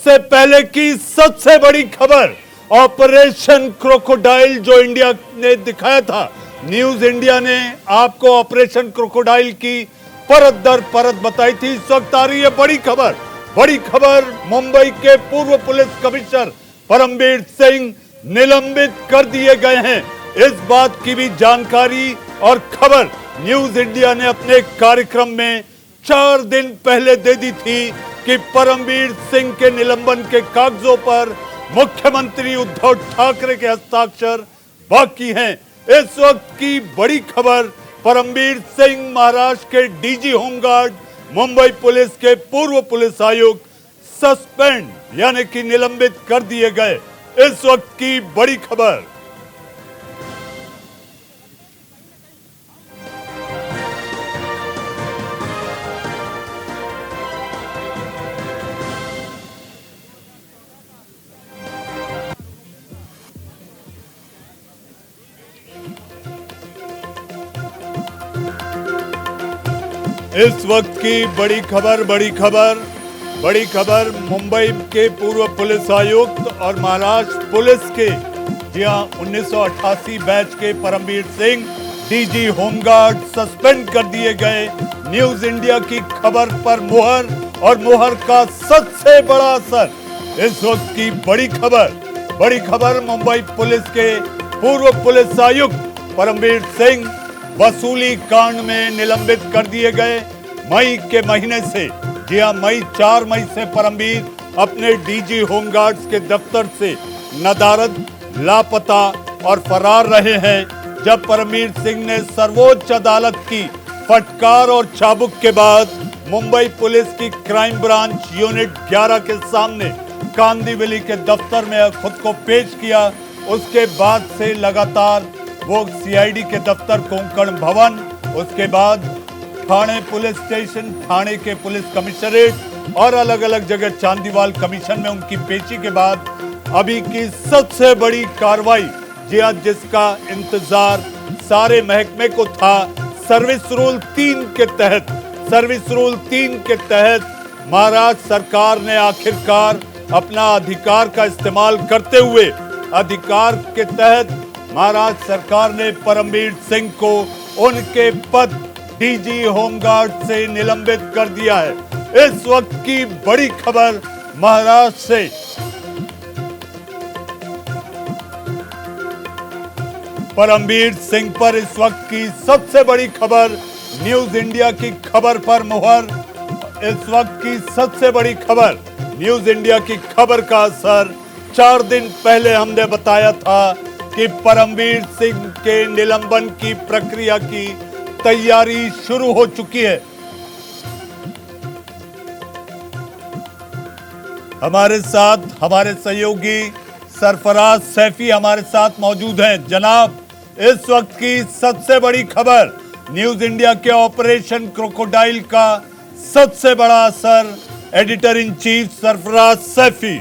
सबसे पहले की सबसे बड़ी खबर, ऑपरेशन क्रोकोडाइल जो इंडिया ने दिखाया था। न्यूज इंडिया ने आपको ऑपरेशन क्रोकोडाइल की परत दर परत बताई थी। इस वक्त आ रही है बड़ी खबर। बड़ी खबर, मुंबई के पूर्व पुलिस कमिश्नर परमवीर सिंह निलंबित कर दिए गए हैं। इस बात की भी जानकारी और खबर न्यूज इंडिया ने अपने कार्यक्रम में 4 दिन पहले दे दी थी कि परमवीर सिंह के निलंबन के कागजों पर मुख्यमंत्री उद्धव ठाकरे के हस्ताक्षर बाकी हैं। इस वक्त की बड़ी खबर, परमवीर सिंह महाराष्ट्र के डीजी होमगार्ड, मुंबई पुलिस के पूर्व पुलिस आयुक्त सस्पेंड यानी कि निलंबित कर दिए गए। इस वक्त की बड़ी खबर। इस वक्त की बड़ी खबर, बड़ी खबर मुंबई के पूर्व पुलिस आयुक्त और महाराष्ट्र पुलिस के 1988 बैच के Paramvir Singh DG home guard suspend कर दिए गए। न्यूज इंडिया की खबर पर मुहर और मुहर का सबसे बड़ा असर। इस वक्त की बड़ी खबर मुंबई पुलिस के पूर्व पुलिस आयुक्त परमवीर सिंह वसूली कांड में निलंबित कर दिए गए। मई के महीने से, जी हां, 4 मई से परमवीर अपने डीजी होमगार्ड्स के दफ्तर से नदारद, लापता और फरार रहे हैं। जब परमवीर सिंह ने सर्वोच्च अदालत की फटकार और चाबुक के बाद मुंबई पुलिस की क्राइम ब्रांच यूनिट 11 के सामने कांदिवली के दफ्तर में खुद को पेश किया, उसके बाद से लगातार वो सीआईडी के दफ्तर कोंकण भवन, उसके बाद थाने पुलिस स्टेशन, थाने के पुलिस कमिश्नरेट और अलग अलग जगह चांदीवाल कमीशन में उनकी पेशी के बाद अभी की सबसे बड़ी कार्रवाई, जी हां, जिसका इंतजार सारे महकमे को था। सर्विस रूल 3 के तहत महाराष्ट्र सरकार ने आखिरकार अपना अधिकार का इस्तेमाल करते हुए, अधिकार के तहत महाराष्ट्र सरकार ने परमवीर सिंह को उनके पद डीजी होमगार्ड से निलंबित कर दिया है। इस वक्त की बड़ी खबर महाराष्ट्र से। परमवीर सिंह पर इस वक्त की सबसे बड़ी खबर, न्यूज इंडिया की खबर पर मुहर। इस वक्त की सबसे बड़ी खबर, न्यूज इंडिया की खबर का असर। 4 दिन पहले हमने बताया था कि परमवीर सिंह के निलंबन की प्रक्रिया की तैयारी शुरू हो चुकी है। हमारे साथ हमारे सहयोगी सरफराज सैफी हमारे साथ मौजूद हैं। जनाब, इस वक्त की सबसे बड़ी खबर, न्यूज इंडिया के ऑपरेशन क्रोकोडाइल का सबसे बड़ा असर, editor in chief Sarfaraz Saifi.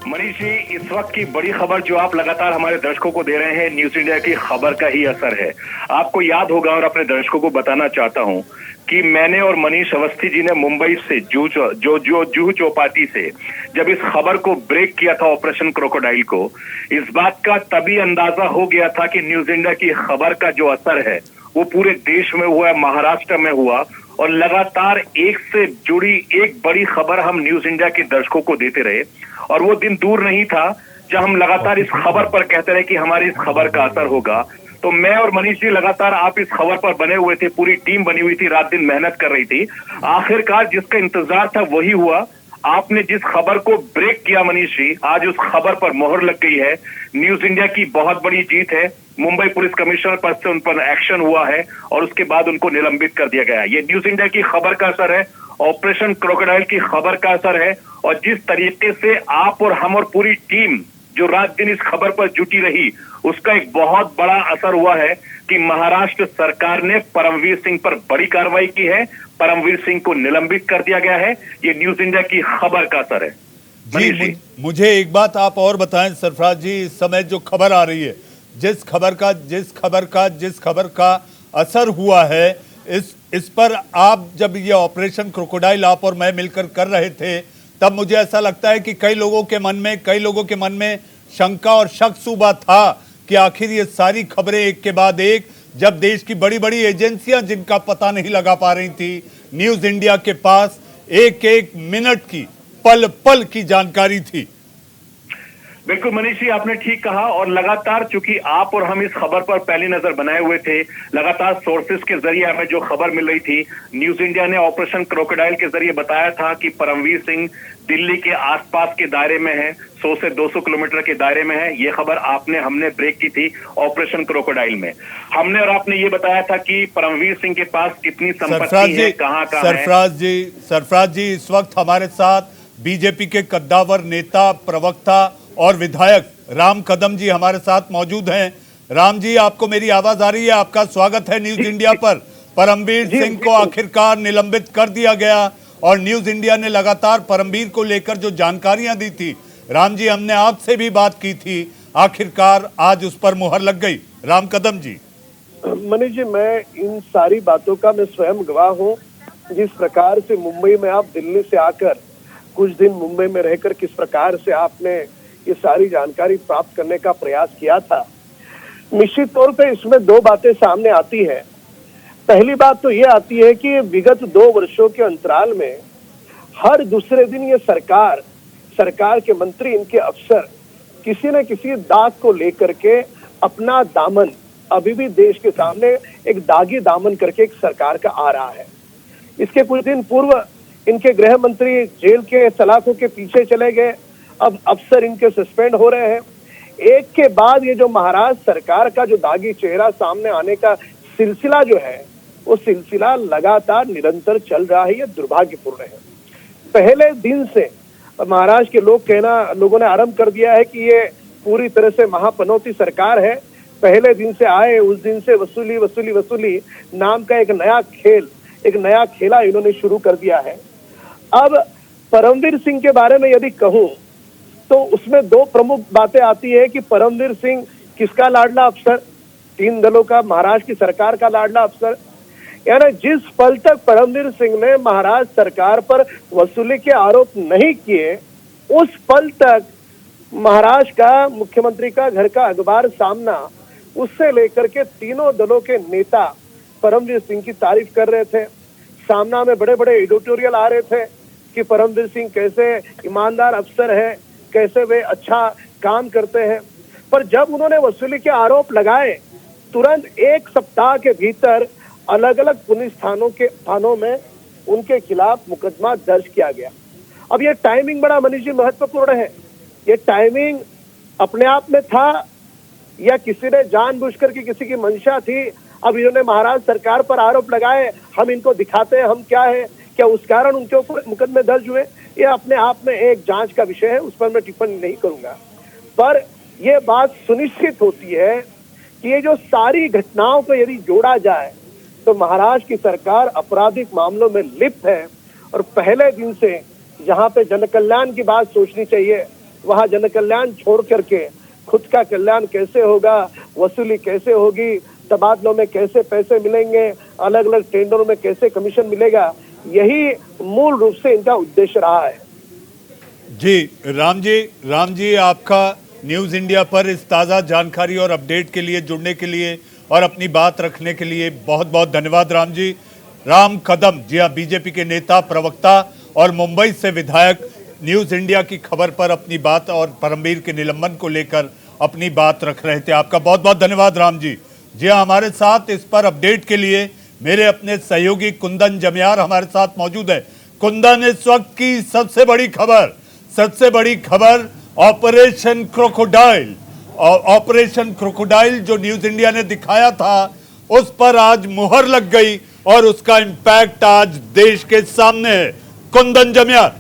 Manish ji, इस वक्त की बड़ी खबर जो आप लगातार हमारे दर्शकों को दे रहे हैं, न्यूज इंडिया की खबर का ही असर है। आपको याद होगा और अपने दर्शकों को बताना चाहता हूं कि मैंने और मनीष अवस्थी जी ने मुंबई से जुहू चौपाटी से जब इस खबर को ब्रेक किया था, ऑपरेशन क्रोकोडाइल को, इस बात का तभी अंदाजा हो गया था कि न्यूज इंडिया की खबर का जो असर है वो पूरे देश में हुआ, महाराष्ट्र में हुआ, और लगातार एक से जुड़ी एक बड़ी खबर हम न्यूज इंडिया के दर्शकों को देते रहे। और वो दिन दूर नहीं था जब हम लगातार इस खबर पर कहते रहे कि हमारी इस खबर का असर होगा। तो मैं और मनीष जी लगातार आप इस खबर पर बने हुए थे, पूरी टीम बनी हुई थी, रात दिन मेहनत कर रही थी। आखिरकार जिसका इंतजार था वही हुआ। आपने जिस खबर को ब्रेक किया मनीष जी, आज उस खबर पर मोहर लग गई है। न्यूज इंडिया की बहुत बड़ी जीत है। मुंबई पुलिस कमिश्नर पद से उन पर एक्शन हुआ है और उसके बाद उनको निलंबित कर दिया गया है। ये न्यूज इंडिया की खबर का असर है, ऑपरेशन क्रोकोडाइल की खबर का असर है। और जिस तरीके से आप और हम और पूरी टीम जो रात दिन इस खबर पर जुटी रही, उसका एक बहुत बड़ा असर हुआ है कि महाराष्ट्र सरकार ने परमवीर सिंह पर बड़ी कार्रवाई की है। परमवीर सिंह को निलंबित कर दिया गया है। ये न्यूज इंडिया की खबर का असर है। जी, मुझे एक बात आप और बताएं सरफराज जी, इस समय जो खबर आ रही है, जिस खबर का असर हुआ है, इस पर आप जब ये ऑपरेशन क्रोकोडाइल आप और मैं मिलकर कर रहे थे, तब मुझे ऐसा लगता है कि कई लोगों के मन में शंका और शक सूबा था कि आखिर ये सारी खबरें एक के बाद एक, जब देश की बड़ी बड़ी एजेंसियां जिनका पता नहीं लगा पा रही थी, न्यूज इंडिया के पास एक एक मिनट की, पल पल की जानकारी थी। बिल्कुल मनीष जी, आपने ठीक कहा। और लगातार चूंकि आप और हम इस खबर पर पहली नजर बनाए हुए थे, लगातार सोर्सेस के जरिए हमें जो खबर मिल रही थी, न्यूज इंडिया ने ऑपरेशन क्रोकोडाइल के जरिए बताया था कि परमवीर सिंह दिल्ली के आसपास के दायरे में है, 100 से 200 किलोमीटर के दायरे में है। ये खबर हमने ब्रेक की थी ऑपरेशन क्रोकोडाइल में। हमने और आपने ये बताया था कि परमवीर सिंह के पास कितनी संपत्ति है, कहाँ है। सरफराज जी, इस वक्त हमारे साथ बीजेपी के कद्दावर नेता, प्रवक्ता और विधायक राम कदम जी हमारे साथ मौजूद हैं। राम जी, आपको मेरी आवाज आ रही है? आपका स्वागत है न्यूज इंडिया पर। परमवीर सिंह को आखिरकार निलंबित कर दिया गया और न्यूज इंडिया ने लगातार परमवीर को लेकर जो जानकारियां दी थी, राम जी हमने आपसे भी बात की थी, आखिरकार आज उस पर मुहर लग गई। राम कदम जी। मनीष जी, मैं इन सारी बातों का मैं स्वयं गवाह हूँ। जिस प्रकार से मुंबई में आप दिल्ली से आकर कुछ दिन मुंबई में रहकर किस प्रकार से आपने ये सारी जानकारी प्राप्त करने का प्रयास किया था, निश्चित तौर पे इसमें दो बातें सामने आती है। पहली बात तो ये आती है कि विगत 2 वर्षों के अंतराल में हर दूसरे दिन ये सरकार के मंत्री, इनके अफसर किसी न किसी दाग को लेकर के अपना दामन, अभी भी देश के सामने एक दागी दामन करके एक सरकार का आ रहा है। इसके कुछ दिन पूर्व इनके गृह मंत्री जेल के सलाखों के पीछे चले गए, अब अफसर इनके सस्पेंड हो रहे हैं। एक के बाद ये जो महाराष्ट्र सरकार का जो दागी चेहरा सामने आने का सिलसिला जो है, वो सिलसिला लगातार निरंतर चल रहा है। ये दुर्भाग्यपूर्ण है। पहले दिन से महाराष्ट्र के लोगों ने आरंभ कर दिया है कि ये पूरी तरह से महापनौती सरकार है। पहले दिन से आए उस दिन से वसूली नाम का एक नया खेला इन्होंने शुरू कर दिया है। अब परमवीर सिंह के बारे में यदि कहूं तो उसमें 2 प्रमुख बातें आती है कि परमवीर सिंह किसका लाडला अफसर, 3 दलों का, महाराष्ट्र की सरकार का लाडला अफसर। यानी जिस पल तक परमवीर सिंह ने महाराष्ट्र सरकार पर वसूली के आरोप नहीं किए, उस पल तक महाराष्ट्र का मुख्यमंत्री का घर का अखबार सामना, उससे लेकर के तीनों दलों के नेता परमवीर सिंह की तारीफ कर रहे थे। सामना में बड़े बड़े एडिटोरियल आ रहे थे कि परमवीर सिंह कैसे ईमानदार अफसर है, कैसे वे अच्छा काम करते हैं। पर जब उन्होंने वसूली के आरोप लगाए, तुरंत 1 सप्ताह के भीतर अलग अलग पुलिस थानों में उनके खिलाफ मुकदमा दर्ज किया गया। अब ये टाइमिंग बड़ा मनीष जी महत्वपूर्ण है। ये टाइमिंग अपने आप में था या किसी ने जानबूझकर की किसी की मंशा थी? अब इन्होंने महाराष्ट्र सरकार पर आरोप लगाए, हम इनको दिखाते हैं हम क्या है, क्या उस कारण उनके ऊपर मुकदमे दर्ज हुए? ये अपने आप में एक जांच का विषय है, उस पर मैं टिप्पणी नहीं करूंगा। पर यह बात सुनिश्चित होती है कि ये जो सारी घटनाओं को यदि जोड़ा जाए तो महाराष्ट्र की सरकार आपराधिक मामलों में लिप्त है। और पहले दिन से जहां पे जनकल्याण की बात सोचनी चाहिए, वहां जनकल्याण छोड़ करके खुद का कल्याण कैसे होगा, वसूली कैसे होगी, तबादलों में कैसे पैसे मिलेंगे, अलग अलग टेंडरों में कैसे कमीशन मिलेगा, यही मूल रूप से इनका उद्देश्य रहा है। जी राम जी, आपका न्यूज इंडिया पर इस ताज़ा जानकारी और अपडेट के लिए, जुड़ने के लिए और अपनी बात रखने के लिए बहुत बहुत धन्यवाद राम जी। राम कदम, जी हाँ, बीजेपी के नेता, प्रवक्ता और मुंबई से विधायक, न्यूज इंडिया की खबर पर अपनी बात और परमवीर के निलंबन को लेकर अपनी बात रख रहे थे। आपका बहुत बहुत धन्यवाद राम जी। जी हाँ, हमारे साथ इस पर अपडेट के लिए मेरे अपने सहयोगी कुंदन जमयार हमारे साथ मौजूद है। कुंदन, इस वक्त की सबसे बड़ी खबर ऑपरेशन क्रोकोडाइल जो न्यूज इंडिया ने दिखाया था, उस पर आज मुहर लग गई और उसका इंपैक्ट आज देश के सामने है। कुंदन जमयार।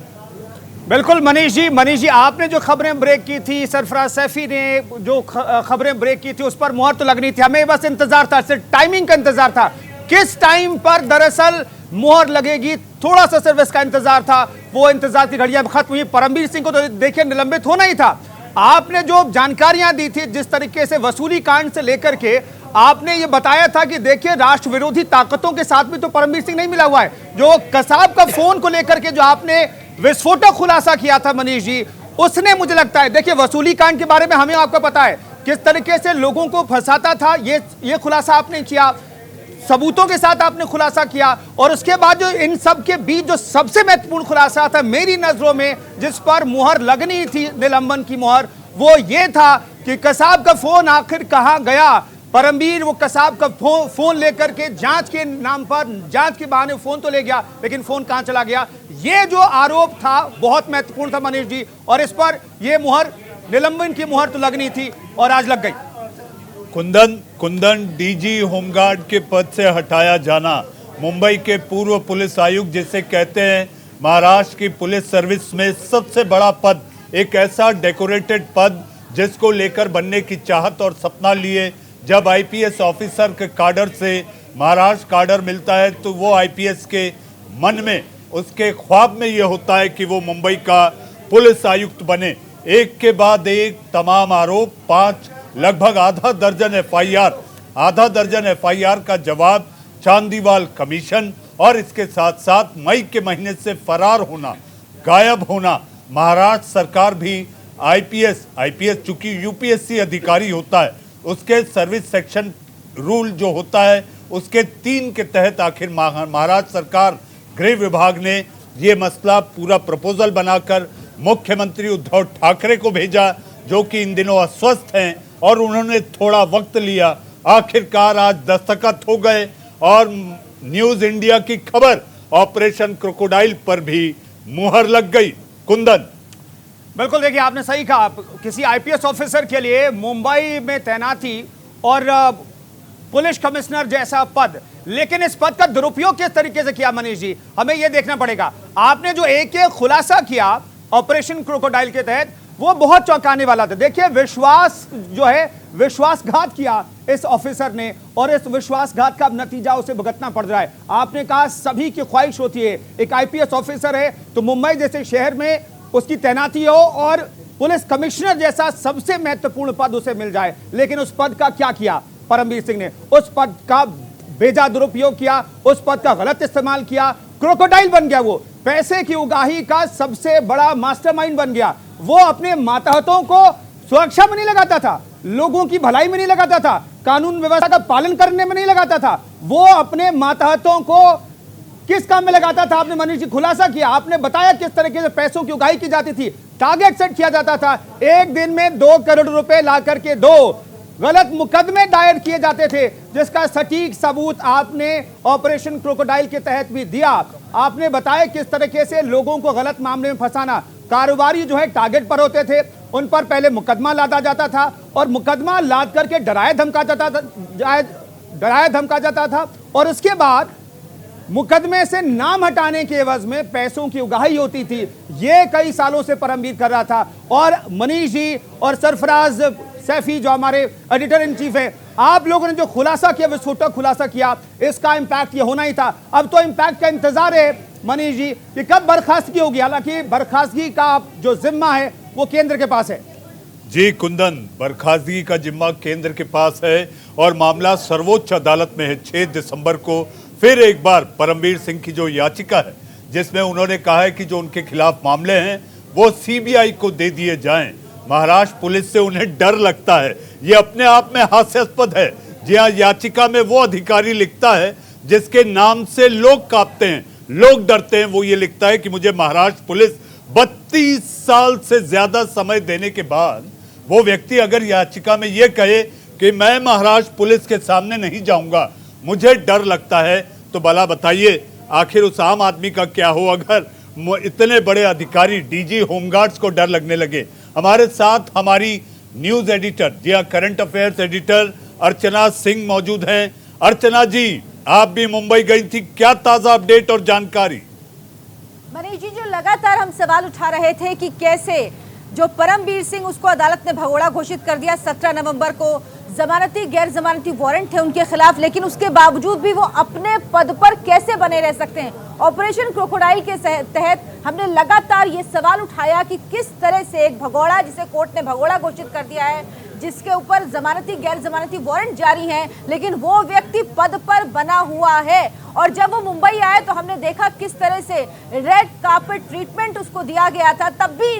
बिल्कुल मनीष जी, आपने जो खबरें ब्रेक की थी, सरफराज सैफी ने जो खबरें ब्रेक की थी, उस पर मुहर तो लगनी थी। हमें बस इंतजार था, सिर्फ टाइमिंग का इंतजार था, किस टाइम पर दरअसल मुहर लगेगी, थोड़ा सा सिर्फ इसका इंतजार था। वो इंतजार की घड़ियां खत्म हुई। परमवीर सिंह को तो देखिए निलंबित होना ही था। आपने जो जानकारियां दी थी, जिस तरीके से वसूली कांड से लेकर के आपने ये बताया था कि देखिए राष्ट्र विरोधी ताकतों के साथ भी तो परमवीर सिंह नहीं मिला हुआ है। जो कसाब का फोन को लेकर के जो आपने विस्फोटक खुलासा किया था मनीष जी, उसने मुझे लगता है, देखिए वसूली कांड के बारे में हमें आपको पता है किस तरीके से लोगों को फंसाता था, ये खुलासा आपने किया, सबूतों के साथ आपने खुलासा किया। और उसके बाद जो इन सब के बीच जो सबसे महत्वपूर्ण खुलासा था मेरी नजरों में, जिस पर मुहर लगनी थी, निलंबन की मुहर, वो ये था कि कसाब का फोन आखिर कहां गया। परमबीर वो कसाब का फोन लेकर के जांच के नाम पर, जांच के बहाने फोन तो ले गया, लेकिन फोन कहां चला गया, ये जो आरोप था बहुत महत्वपूर्ण था मनीष जी। और इस पर ये मुहर, निलंबन की मुहर तो लगनी थी और आज लग गई। कुंदन डीजी होमगार्ड के पद से हटाया जाना, मुंबई के पूर्व पुलिस आयुक्त जिसे कहते हैं महाराष्ट्र की पुलिस सर्विस में सबसे बड़ा पद, एक ऐसा डेकोरेटेड पद जिसको लेकर बनने की चाहत और सपना लिए जब आईपीएस ऑफिसर के काडर से महाराष्ट्र काडर मिलता है तो वो आईपीएस के मन में, उसके ख्वाब में ये होता है कि वो मुंबई का पुलिस आयुक्त बने। एक के बाद एक तमाम आरोप, 5 लगभग आधा दर्जन एफआईआर का जवाब, चांदीवाल कमीशन और इसके साथ साथ मई के महीने से फरार होना, गायब होना। महाराष्ट्र सरकार भी आईपीएस चूंकि यूपीएससी अधिकारी होता है, उसके सर्विस सेक्शन रूल जो होता है उसके 3 के तहत आखिर महाराष्ट्र सरकार गृह विभाग ने ये मसला पूरा प्रपोजल बनाकर मुख्यमंत्री उद्धव ठाकरे को भेजा, जो कि इन दिनों अस्वस्थ हैं और उन्होंने थोड़ा वक्त लिया। आखिरकार आज दस्तखत हो गए और न्यूज इंडिया की खबर ऑपरेशन क्रोकोडाइल पर भी मुहर लग गई। कुंदन, बिल्कुल, देखिए आपने सही कहा, किसी आईपीएस ऑफिसर के लिए मुंबई में तैनाती और पुलिस कमिश्नर जैसा पद, लेकिन इस पद का दुरुपयोग किस तरीके से किया मनीष जी, हमें यह देखना पड़ेगा। आपने जो एक खुलासा किया ऑपरेशन क्रोकोडाइल के तहत, वो बहुत चौंकाने वाला था। देखिए विश्वास जो है, विश्वासघात किया इस ऑफिसर ने और इस विश्वासघात का नतीजा उसे भुगतना पड़ रहा है। आपने कहा सभी की ख्वाहिश होती है, एक आईपीएस ऑफिसर है तो मुंबई जैसे शहर में उसकी तैनाती हो और पुलिस कमिश्नर जैसा सबसे महत्वपूर्ण पद उसे मिल जाए, लेकिन उस पद का क्या किया परमबीर सिंह ने, उस पद का बेजा दुरुपयोग किया, उस पद का गलत इस्तेमाल किया, क्रोकोडाइल बन गया। वो पैसे की उगाही का सबसे बड़ा मास्टरमाइंड बन गया। वो अपने मातहतों को सुरक्षा में नहीं लगाता था, लोगों की भलाई में नहीं लगाता था, कानून व्यवस्था का पालन करने में नहीं लगाता था, वो अपने मातहतों को किस काम में लगाता था। आपने मनीष जी खुलासा किया, आपने बताया किस तरीके से पैसों की उगाही की जाती थी, टारगेट सेट किया जाता था, एक दिन में 2 करोड़ रुपए ला करके 2 गलत मुकदमे दायर किए जाते थे, जिसका सटीक सबूत आपने ऑपरेशन क्रोकोडाइल के तहत भी दिया। आपने बताया किस तरीके से लोगों को गलत मामले में फंसाना, कारोबारी जो है टारगेट पर होते थे, उन पर पहले मुकदमा लादा जाता था और मुकदमा लाद करके डराया धमका जाता था और उसके बाद मुकदमे से नाम हटाने के एवज में पैसों की उगाही होती थी। ये कई सालों से परमबीर कर रहा था। और मनीष जी और सरफराज सैफी जो हमारे एडिटर इन चीफ है, आप लोगों ने जो खुलासा किया, विस्फोटक खुलासा किया, इसका इंपैक्ट ये होना ही था। अब तो इंपैक्ट का इंतजार है मनीष जी कि कब बर्खास्तगी होगी, हालांकि बर्खास्तगी का जो जिम्मा है वो केंद्र के पास है। जी कुंदन, बर्खास्तगी का जिम्मा केंद्र के पास है और मामला सर्वोच्च अदालत में है। 6 दिसंबर को फिर एक बार परमबीर सिंह की जो याचिका है, जिसमें उन्होंने कहा है कि जो उनके खिलाफ मामले हैं वो सीबीआई को दे दिए जाएं। महाराष्ट्र पुलिस से उन्हें डर लगता है, ये अपने आप में हास्यास्पद है। जी हाँ, याचिका में वो अधिकारी लिखता है जिसके नाम से लोग कांपते हैं, लोग डरते हैं। वो ये लिखता है कि मुझे महाराष्ट्र पुलिस 32 साल से ज्यादा समय देने के बाद वो व्यक्ति अगर याचिका में ये कहे कि मैं महाराष्ट्र पुलिस के सामने नहीं जाऊंगा, मुझे डर लगता है, तो भला बताइए आखिर उस आम आदमी का क्या हो अगर इतने बड़े अधिकारी डीजी होमगार्ड्स को डर लगने लगे। हमारे साथ हमारी न्यूज एडिटर, जी हाँ current affairs editor Archana Singh मौजूद हैं। अर्चना जी, आप भी मुंबई गई थी, क्या ताजा अपडेट और जानकारी? मनीष जी, जो लगातार हम सवाल उठा रहे थे कि कैसे जो परमबीर सिंह, उसको अदालत ने भगोड़ा घोषित कर दिया। 17 नवंबर को जमानती गैर जमानती वारंट थे उनके खिलाफ, लेकिन उसके बावजूद भी वो अपने पद पर कैसे बने रह सकते हैं। ऑपरेशन क्रोकोडाइल के तहत हमने लगातार ये सवाल उठाया कि किस तरह से एक भगोड़ा, जिसे कोर्ट ने भगोड़ा घोषित कर दिया है, जिसके ऊपर जमानती गैर जमानती वारंट जारी हैं, लेकिन वो व्यक्ति पद पर बना हुआ है। और जब वो मुंबई आए तो हमने देखा किस तरह से रेड कार्पेट ट्रीटमेंट उसको दिया गया था। तब भी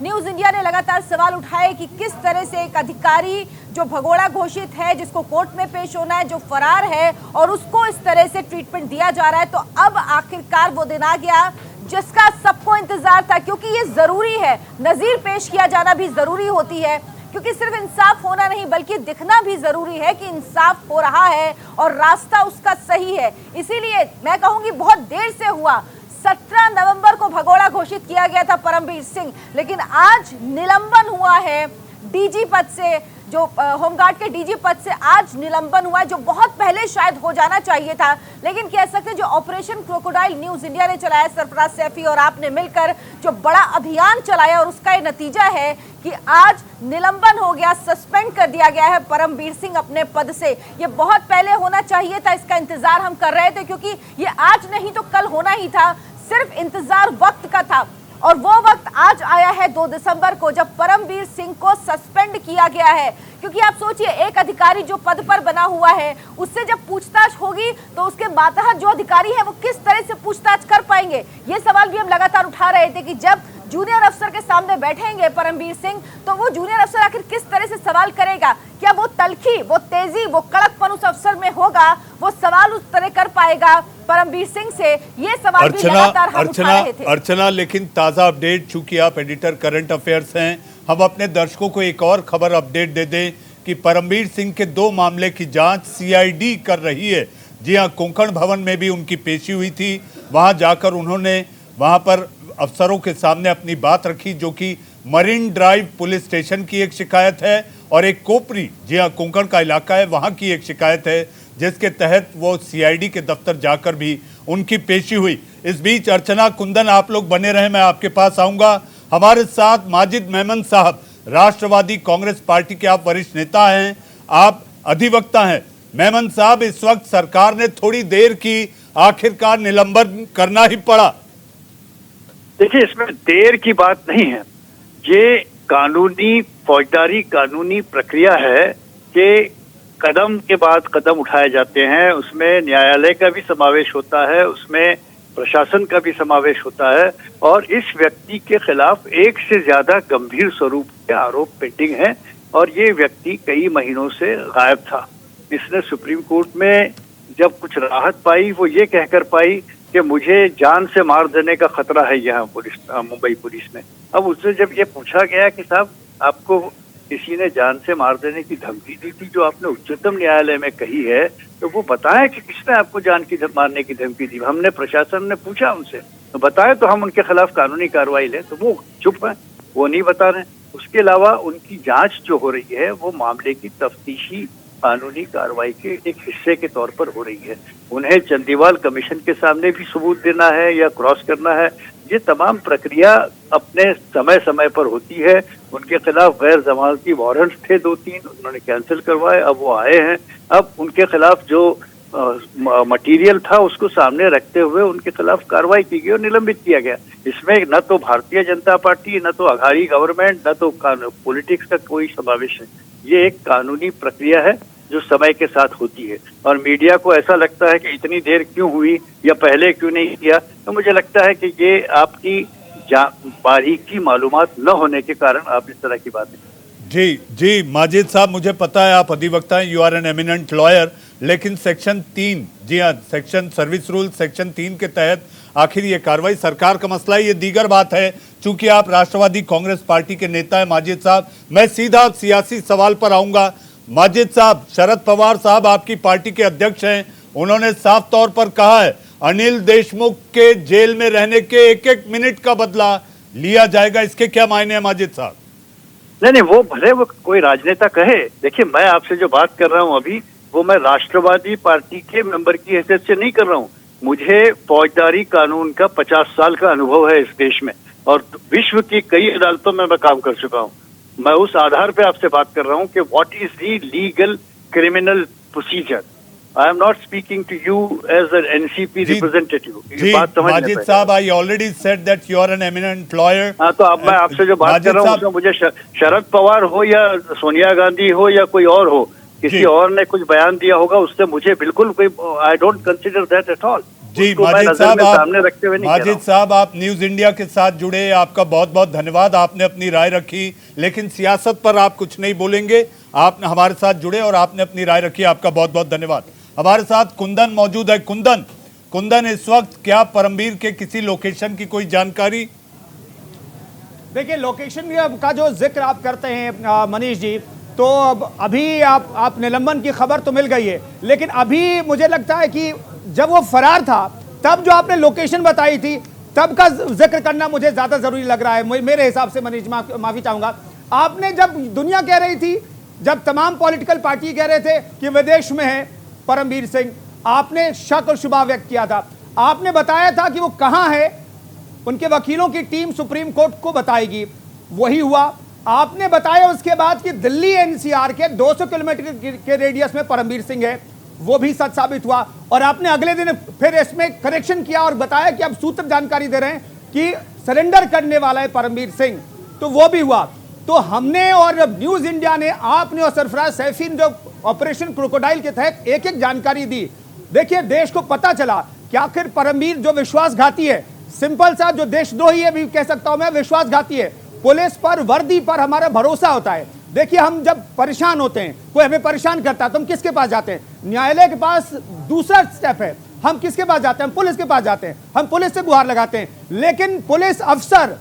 न्यूज इंडिया ने लगातार सवाल उठाए कि किस तरह से एक अधिकारी जो भगोड़ा घोषित है, जिसको कोर्ट में पेश होना है, जो फरार है, और उसको इस तरह से ट्रीटमेंट दिया जा रहा है। तो अब आखिरकार वो दिन आ गया जिसका सबको इंतजार था, क्योंकि ये जरूरी है, नजीर पेश किया जाना भी जरूरी होती है, क्योंकि सिर्फ इंसाफ होना नहीं बल्कि दिखना भी जरूरी है कि इंसाफ हो रहा है और रास्ता उसका सही है। इसीलिए मैं कहूंगी बहुत देर से हुआ। 17 नवंबर को भगोड़ा घोषित किया गया था परमबीर सिंह, लेकिन आज निलंबन हुआ है डीजी पद से, जो होमगार्ड के डीजी पद से आज निलंबन हुआ है, जो बहुत पहले शायद हो जाना चाहिए था। लेकिन कह सकते हैं जो ऑपरेशन क्रोकोडाइल न्यूज इंडिया ने चलाया, सरफराज सैफी और आपने मिलकर जो बड़ा अभियान चलाया, और उसका ये नतीजा है कि आज निलंबन हो गया, सस्पेंड कर दिया गया है परमबीर सिंह अपने पद से। ये बहुत पहले होना चाहिए था, इसका इंतजार हम कर रहे थे, क्योंकि ये आज नहीं तो कल होना ही था, सिर्फ इंतजार वक्त का था। और वो वक्त आज आया है 2 दिसंबर को, जब परमबीर सिंह को सस्पेंड किया गया है। क्योंकि आप सोचिए, एक अधिकारी जो पद पर बना हुआ है, उससे जब पूछताछ होगी तो उसके मातहत जो अधिकारी है वो किस तरह से पूछताछ कर पाएंगे। ये सवाल भी हम लगातार उठा रहे थे कि जब जूनियर अफसर के सामने बैठेंगे परमबीर सिंह, तो वो जूनियर अफसर आखिर किस तरह से सवाल करेगा। क्या वो तलखी, वो तेजी, वो कड़कपन उस अफसर में होगा, वो सवाल उस तरह कर पाएगा परमबीर सिंह से? ये सवाल भी लगातार हम उठा रहे थे। अर्चना, लेकिन ताजा अपडेट, चूंकि आप एडिटर करंट अफेयर्स हैं, हम अपने दर्शकों को एक और खबर अपडेट दे दें कि परमबीर सिंह के 2 मामले की जांच सीआईडी कर रही है। जी हाँ, कोंकण भवन में भी उनकी पेशी हुई थी, वहां जाकर उन्होंने वहां पर अफसरों के सामने अपनी बात रखी, जो कि मरीन ड्राइव पुलिस स्टेशन की एक शिकायत है और एक कोपरी, जी हाँ कोंकण का इलाका है, वहां की एक शिकायत है, जिसके तहत वो सीआईडी के दफ्तर जाकर भी उनकी पेशी हुई। इस बीच अर्चना, कुंदन, आप लोग बने रहे, मैं आपके पास आऊंगा। हमारे साथ माजिद मेमन साहब, राष्ट्रवादी कांग्रेस पार्टी के आप वरिष्ठ नेता हैं, आप अधिवक्ता हैं। मेमन साहब, इस वक्त सरकार ने थोड़ी देर की, आखिरकार निलंबन करना ही पड़ा। देखिए, इसमें देर की बात नहीं है, ये कानूनी फौजदारी कानूनी प्रक्रिया है कि कदम के बाद कदम उठाए जाते हैं। उसमें न्यायालय का भी समावेश होता है, उसमें प्रशासन का भी समावेश होता है, और इस व्यक्ति के खिलाफ एक से ज्यादा गंभीर स्वरूप के आरोप पेंडिंग है, और ये व्यक्ति कई महीनों से गायब था। इसने सुप्रीम कोर्ट में जब कुछ राहत पाई, वो ये कहकर पाई कि मुझे जान से मार देने का खतरा है यहाँ मुंबई पुलिस में। अब उससे जब ये पूछा गया कि साहब, आपको किसी ने जान से मार देने की धमकी दी थी जो आपने उच्चतम न्यायालय में कही है, तो वो बताएं कि किसने आपको जान की मारने की धमकी दी। हमने, प्रशासन ने पूछा उनसे, तो बताए तो हम उनके खिलाफ कानूनी कार्रवाई लें, तो वो चुप है, वो नहीं बता रहे। उसके अलावा उनकी जांच जो हो रही है वो मामले की तफ्तीशी कानूनी कार्रवाई के एक हिस्से के तौर पर हो रही है। उन्हें चंदीवाल कमीशन के सामने भी सबूत देना है या क्रॉस करना है, ये तमाम प्रक्रिया अपने समय समय पर होती है। उनके खिलाफ गैर जमानती वारंट थे 2-3, उन्होंने कैंसिल करवाए, अब वो आए हैं। अब उनके खिलाफ जो मटेरियल था उसको सामने रखते हुए उनके खिलाफ कार्रवाई की गई और निलंबित किया गया। इसमें न तो भारतीय जनता पार्टी, न तो अघाड़ी गवर्नमेंट, न तो पॉलिटिक्स का कोई समावेश है। ये एक कानूनी प्रक्रिया है जो समय के साथ होती है। और मीडिया को ऐसा लगता है कि इतनी देर क्यों हुई या पहले क्यों नहीं किया, तो मुझे लगता है कि ये आपकी बारीकी मालूमात न होने के कारण आप इस तरह की बातें। जी माजिद साहब, मुझे पता है आप अधिवक्ता हैं, you are an eminent lawyer, लेकिन सेक्शन 3, जी हाँ, सेक्शन सर्विस रूल सेक्शन 3 के तहत आखिर ये कार्रवाई सरकार का मसला है, ये दीगर बात है। चूंकि आप राष्ट्रवादी कांग्रेस पार्टी के नेता हैं माजिद साहब, मैं सीधा सियासी सवाल पर आऊंगा। माजिद साहब, शरद पवार साहब आपकी पार्टी के अध्यक्ष हैं, उन्होंने साफ तौर पर कहा है अनिल देशमुख के जेल में रहने के 1-1 मिनट का बदला लिया जाएगा। इसके क्या मायने हैं माजिद साहब? नहीं, वो भले वो कोई राजनेता कहे। देखिए, मैं आपसे जो बात कर रहा हूं अभी, वो मैं राष्ट्रवादी पार्टी के मेंबर की हैसियत से नहीं कर रहा हूं। मुझे फौजदारी कानून का 50 साल का अनुभव है इस देश में, और विश्व की कई अदालतों में मैं काम कर चुका हूं। मैं उस आधार पे आपसे बात कर रहा हूं कि what is the legal criminal procedure. I am not speaking to you as an NCP representative. जी बात समझ Majid sahab, I already said that you are an eminent lawyer. हाँ, तो अब मैं आपसे जो बात कर रहा हूँ उसमें मुझे शरद पवार हो या सोनिया गांधी हो या कोई और हो, किसी और ने कुछ बयान दिया होगा, उससे मुझे बिल्कुल कोई, I don't consider that at all. जी माजिद साहब, आप न्यूज इंडिया के साथ जुड़े, आपका बहुत बहुत धन्यवाद। आपने अपनी राय रखी, लेकिन सियासत पर आप कुछ नहीं बोलेंगे। आप हमारे साथ जुड़े और आपने अपनी राय रखी, आपका बहुत बहुत धन्यवाद। हमारे साथ कुंदन मौजूद है। कुंदन, इस वक्त क्या परमबीर के किसी लोकेशन की कोई जानकारी? देखिए, लोकेशन का जो जिक्र आप करते हैं मनीष जी, तो अभी आप निलंबन की खबर तो मिल गई है, लेकिन अभी मुझे लगता है कि जब वो फरार था तब जो आपने लोकेशन बताई थी तब का जिक्र करना मुझे ज्यादा जरूरी लग रहा है मेरे हिसाब से। मनीष, माफी चाहूंगा, आपने जब दुनिया कह रही थी, जब तमाम पॉलिटिकल पार्टी कह रहे थे कि विदेश में है परमबीर सिंह, आपने शक और शुबा व्यक्त किया था। आपने बताया था कि वो कहां है, उनके वकीलों की टीम सुप्रीम कोर्ट को बताएगी, वही हुआ। आपने बताया उसके बाद कि दिल्ली एनसीआर के 200 किलोमीटर के रेडियस में परमबीर सिंह है, वो भी सच साबित हुआ। और आपने अगले दिन फिर इसमें करेक्शन किया और बताया कि अब सूत्र जानकारी दे रहे हैं कि सरेंडर करने वाला है परमबीर सिंह, तो वो भी हुआ। तो हमने और न्यूज इंडिया ने, आपने और सरफराज सैफी ने जो ऑपरेशन क्रोकोडाइल के तहत एक एक जानकारी दी, देखिए देश को पता चला कि आखिर परमबीर जो विश्वासघाती है, सिंपल सा जो देशद्रोही है भी कह सकता हूं मैं, विश्वासघाती है। पुलिस पर, वर्दी पर हमारा भरोसा होता है। देखिए, हम जब परेशान होते हैं, कोई हमें परेशान करता है तो हम किसके पास जाते हैं? न्यायालय के पास दूसरा स्टेप है, हम किसके पास जाते हैं? हम पुलिस के पास जाते हैं, हम पुलिस से गुहार लगाते हैं। लेकिन पुलिस अफसर,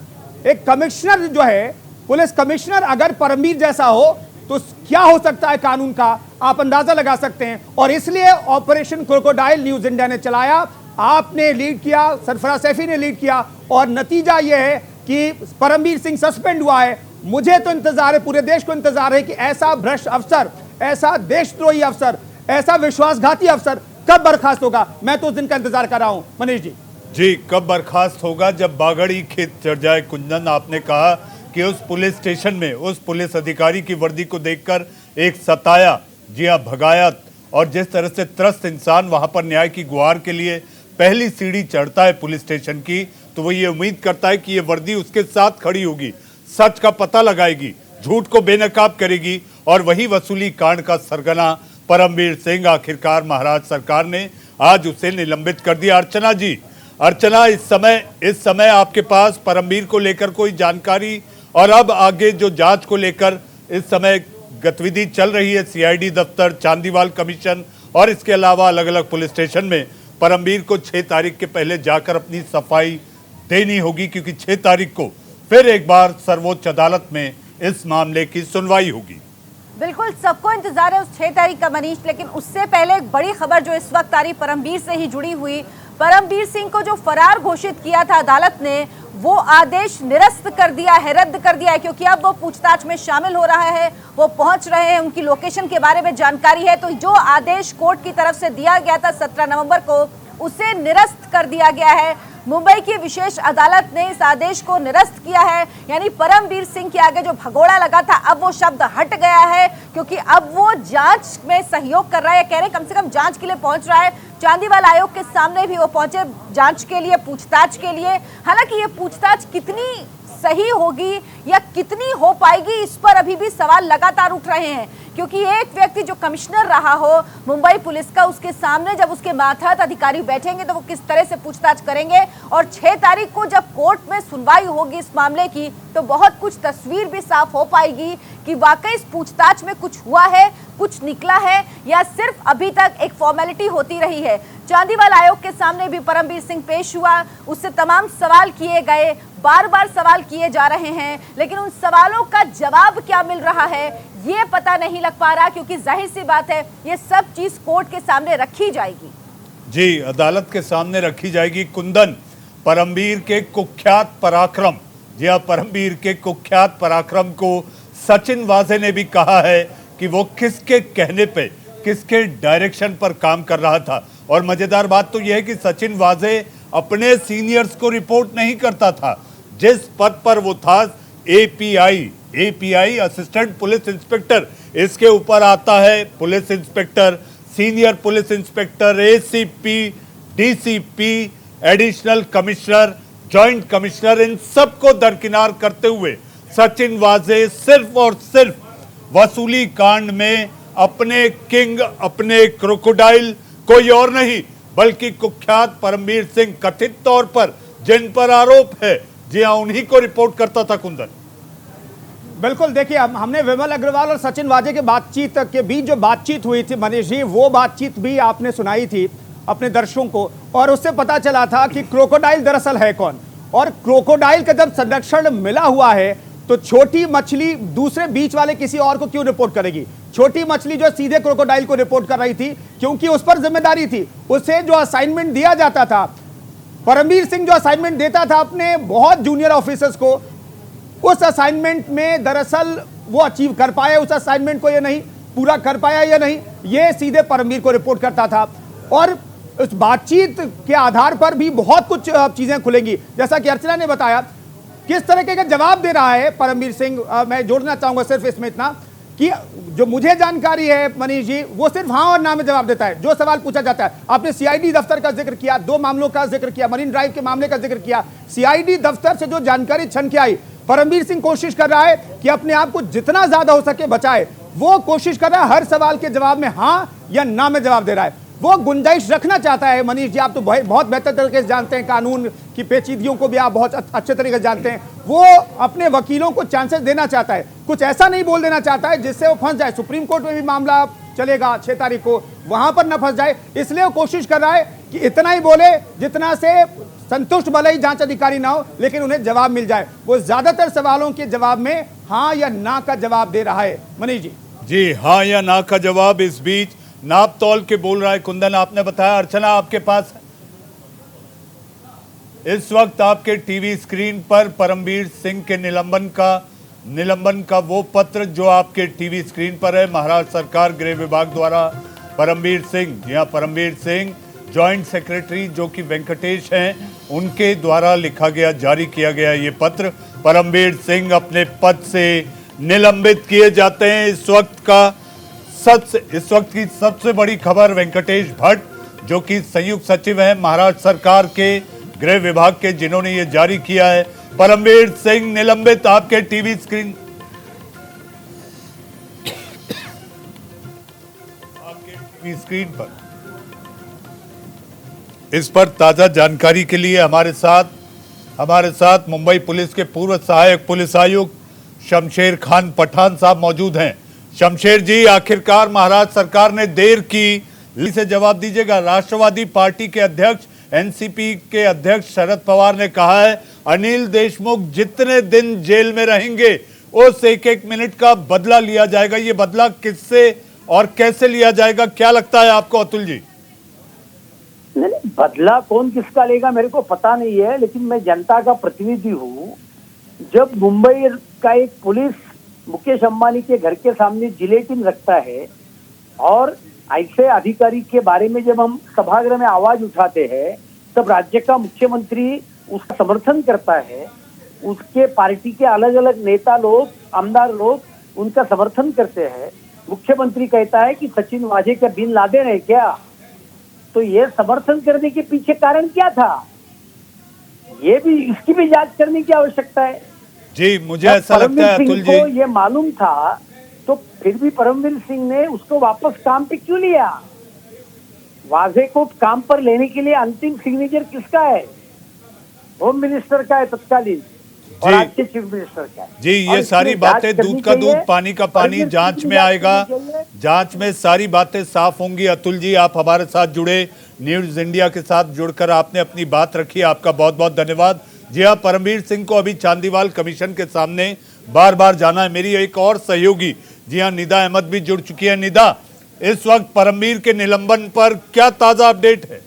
एक कमिश्नर जो है, पुलिस कमिश्नर अगर परमबीर जैसा हो तो क्या हो सकता है कानून का, आप अंदाजा लगा सकते हैं। और इसलिए ऑपरेशन क्रोकोडाइल न्यूज इंडिया ने चलाया, आपने लीड किया, सरफराज सैफी ने लीड किया, और नतीजा यह है कि परमबीर सिंह सस्पेंड हुआ है। मुझे तो इंतजार है, पूरे देश को इंतजार है कि ऐसा भ्रष्ट अफसर, ऐसा देशद्रोही अफसर, ऐसा विश्वासघाती अफसर कब बर्खास्त होगा। मैं तो उस दिन का इंतजार कर रहा हूं मनीष जी। जी, कब बर्खास्त होगा? जब बागड़ी खेत चढ़ जाए। कुंदन, आपने कहा कि उस पुलिस स्टेशन में उस पुलिस अधिकारी की वर्दी को देखकर एक सताया, जी हाँ भगाया, और जिस तरह से त्रस्त इंसान वहां पर न्याय की गुहार के लिए पहली सीढ़ी चढ़ता है पुलिस स्टेशन की, तो वो ये उम्मीद करता है कि ये वर्दी उसके साथ खड़ी होगी, सच का पता लगाएगी, झूठ को बेनकाब करेगी, और वही वसूली कांड का सरगना परमबीर सिंह। आखिरकार महाराज सरकार ने आज उसे निलंबित कर दिया। अर्चना, इस समय आपके पास परमबीर को लेकर कोई जानकारी, और अब आगे जो जांच को लेकर इस समय गतिविधि चल रही है, सीआईडी दफ्तर, चांदीवाल कमीशन, और इसके अलावा अलग अलग पुलिस स्टेशन में परमबीर को 6 तारीख के पहले जाकर अपनी सफाई देनी होगी, क्योंकि 6 तारीख को फिर एक बार सर्वोच्च अदालत में इस मामले की सुनवाई होगी। बिल्कुल, सबको इंतजार है उस 6 तारीख का मनीष, लेकिन उससे पहले एक बड़ी खबर जो इस वक्त आ रही परमबीर से ही जुड़ी हुई। परमबीर सिंह को जो फरार घोषित किया था अदालत ने, वो आदेश निरस्त कर दिया है, रद्द कर दिया है, क्योंकि अब वो पूछताछ में शामिल हो रहा है, वो पहुंच रहे हैं, उनकी लोकेशन के बारे में जानकारी है। तो जो आदेश कोर्ट की तरफ से दिया गया था 17 नवंबर को, उसे निरस्त कर दिया गया है। मुंबई की विशेष अदालत ने इस आदेश को निरस्त किया है, यानी परमबीर सिंह के आगे जो भगोड़ा लगा था अब वो शब्द हट गया है, क्योंकि अब वो जांच में सहयोग कर रहा है, कह रहे कम से कम जांच के लिए पहुंच रहा है। चांदीवाल आयोग के सामने भी वो पहुंचे जांच के लिए, पूछताछ के लिए। हालांकि ये पूछताछ कितनी सही होगी या कितनी हो पाएगी, इस पर अभी भी सवाल लगातार उठ रहे हैं, क्योंकि एक व्यक्ति जो कमिश्नर रहा हो मुंबई पुलिस का, उसके सामने जब उसके मातहत अधिकारी बैठेंगे तो वो किस तरह से पूछताछ करेंगे। और 6 तारीख को जब कोर्ट में सुनवाई होगी इस मामले की, तो बहुत कुछ तस्वीर भी साफ हो पाएगी कि वाकई इस पूछताछ में कुछ हुआ है, कुछ निकला है, या सिर्फ अभी तक एक फॉर्मेलिटी होती रही है। चांदीवाल आयोग के सामने भी परमबीर सिंह पेश हुआ, उससे तमाम सवाल किए गए, बार बार सवाल किए जा रहे हैं, लेकिन उन सवालों का जवाब क्या मिल रहा है ये पता नहीं लग पा रहा, क्योंकि जाहिर सी बात है ये सब चीज कोर्ट के सामने रखी जाएगी। जी, अदालत के सामने रखी जाएगी। कुंदन, परमबीर के कुख्यात पराक्रम, जी हाँ, परमबीर के कुख्यात पराक्रम को सचिन वाजे ने भी कहा है कि वो किसके कहने पे, किसके डायरेक्शन पर काम कर रहा था। और मजेदार बात तो यह है कि सचिन वाजे अपने सीनियर्स को रिपोर्ट नहीं करता था। जिस पद पर वो था, एपीआई असिस्टेंट पुलिस इंस्पेक्टर, इसके ऊपर आता है police inspector senior police inspector, ACP, DCP, additional commissioner, joint commissioner, इन सबको दरकिनार करते हुए सचिन वाजे सिर्फ और सिर्फ वसूली कांड में अपने किंग, अपने क्रोकोडाइल कोई और नहीं बल्कि कुख्यात परमवीर सिंह कथित तौर पर जिन पर आरोप है, जी हां, उन्हीं को रिपोर्ट करता था। कुंदन, बिल्कुल, देखिए हमने विमल अग्रवाल और सचिन वाजे के बातचीत के बीच जो बातचीत हुई थी मनीष जी, वो बातचीत भी आपने सुनाई थी अपने दर्शकों को, और उससे पता चला था कि क्रोकोडाइल दरअसल है कौन। और क्रोकोडाइल का जब संरक्षण मिला हुआ है तो छोटी मछली दूसरे बीच वाले किसी और को क्यों रिपोर्ट करेगी? छोटी मछली जो सीधे क्रोकोडाइल को रिपोर्ट कर रही थी क्योंकि उस पर जिम्मेदारी थी। उसे जो असाइनमेंट दिया जाता था, परमवीर सिंह जो असाइनमेंट देता था अपने बहुत जूनियर ऑफिसर्स को, उस असाइनमेंट में दरअसल वो अचीव कर पाया उस असाइनमेंट को या नहीं, पूरा कर पाया या नहीं, ये सीधे परमवीर को रिपोर्ट करता था। और उस बातचीत के आधार पर भी बहुत कुछ चीजें खुलेंगी। जैसा कि अर्चना ने बताया किस तरीके का जवाब दे रहा है परमवीर सिंह। मैं जोड़ना चाहूंगा सिर्फ इसमें इतना कि जो मुझे जानकारी है मनीष जी, वो सिर्फ हाँ और ना में जवाब देता है जो सवाल पूछा जाता है। आपने सीआईडी दफ्तर का जिक्र किया, 2 मामलों का जिक्र किया, मरीन ड्राइव के मामले का जिक्र किया। सीआईडी दफ्तर से जो जानकारी छन के आई, परमवीर सिंह कोशिश कर रहा है कि अपने आप को जितना ज्यादा हो सके बचाए। वो कोशिश कर रहा है हर सवाल के जवाब में हाँ या ना में जवाब दे रहा है। वो गुंजाइश रखना चाहता है। मनीष जी, आप तो बहुत बेहतर तरीके से जानते हैं, कानून की पेचीदगियों को भी आप बहुत अच्छे तरीके से जानते हैं। वो अपने वकीलों को चांसेस देना चाहता है, कुछ ऐसा नहीं बोल देना चाहता है जिससे वो फंस जाए। सुप्रीम कोर्ट में भी मामला चलेगा 6 तारीख को, वहां पर न फंस जाए, इसलिए वो कोशिश कर रहा है कि इतना ही बोले जितना से संतुष्ट भले ही जांच अधिकारी ना हो, लेकिन उन्हें जवाब मिल जाए। वो ज्यादातर सवालों के जवाब में हाँ या ना का जवाब दे रहा है। मनीष जी, जी हाँ या ना का जवाब इस बीच नाप तौल के बोल रहा है। कुंदन, आपने बताया, अर्चना आपके पास इस वक्त आपके टीवी स्क्रीन पर परमवीर सिंह के निलंबन का वो पत्र जो आपके टीवी स्क्रीन पर है, महाराष्ट्र सरकार गृह विभाग द्वारा परमवीर सिंह, जी हाँ, परमवीर सिंह जॉइंट सेक्रेटरी जो कि वेंकटेश हैं, उनके द्वारा लिखा गया, जारी किया गया ये पत्र। परमवीर सिंह अपने पद से निलंबित किए जाते हैं। इस वक्त की सबसे बड़ी खबर, वेंकटेश भट्ट जो कि संयुक्त सचिव हैं महाराष्ट्र सरकार के गृह विभाग के, जिन्होंने ये जारी किया है। परमवीर सिंह निलंबित, आपके टीवी स्क्रीन पर। इस पर ताजा जानकारी के लिए हमारे साथ मुंबई पुलिस के पूर्व सहायक पुलिस आयुक्त शमशेर खान पठान साहब मौजूद हैं। शमशेर जी, आखिरकार महाराष्ट्र सरकार ने देर की, से जवाब दीजिएगा। राष्ट्रवादी पार्टी के अध्यक्ष, एनसीपी के अध्यक्ष शरद पवार ने कहा है अनिल देशमुख जितने दिन जेल में रहेंगे उस एक मिनट का बदला लिया जाएगा। ये बदला किससे और कैसे लिया जाएगा, क्या लगता है आपको अतुल जी? नहीं, बदला कौन किसका लेगा मेरे को पता नहीं है, लेकिन मैं जनता का प्रतिनिधि हूँ। जब मुंबई का एक पुलिस मुकेश अंबानी के घर के सामने जिलेटिन रखता है और ऐसे अधिकारी के बारे में जब हम सभागृह में आवाज उठाते हैं, तब राज्य का मुख्यमंत्री उसका समर्थन करता है, उसके पार्टी के अलग अलग नेता लोग, आमदार लोग उनका समर्थन करते हैं। मुख्यमंत्री कहता है कि सचिन वाजे का बिन लादेन है क्या, तो ये समर्थन करने के पीछे कारण क्या था, ये भी इसकी भी जांच करने की आवश्यकता है। जी, मुझे ऐसा लगता है अतुल जी, ये मालूम था तो फिर भी परमवीर सिंह ने उसको वापस काम पे क्यों लिया? वाजे को काम पर लेने के लिए अंतिम सिग्नेचर किसका है? होम मिनिस्टर का है तत्कालीन, और आज के चीफ मिनिस्टर का है। जी, ये सारी बातें दूध का दूध पानी का पानी, जांच में आएगा, जांच में सारी बातें साफ होंगी। अतुल जी, आप हमारे साथ जुड़े, न्यूज इंडिया के साथ जुड़कर आपने अपनी बात रखी, आपका बहुत बहुत धन्यवाद। जी हाँ, परमवीर सिंह को अभी चांदीवाल कमीशन के सामने बार बार जाना है। मेरी एक और सहयोगी, जी हाँ, निदा अहमद भी जुड़ चुकी है। निदा, इस वक्त परमवीर के निलंबन पर क्या ताजा अपडेट है?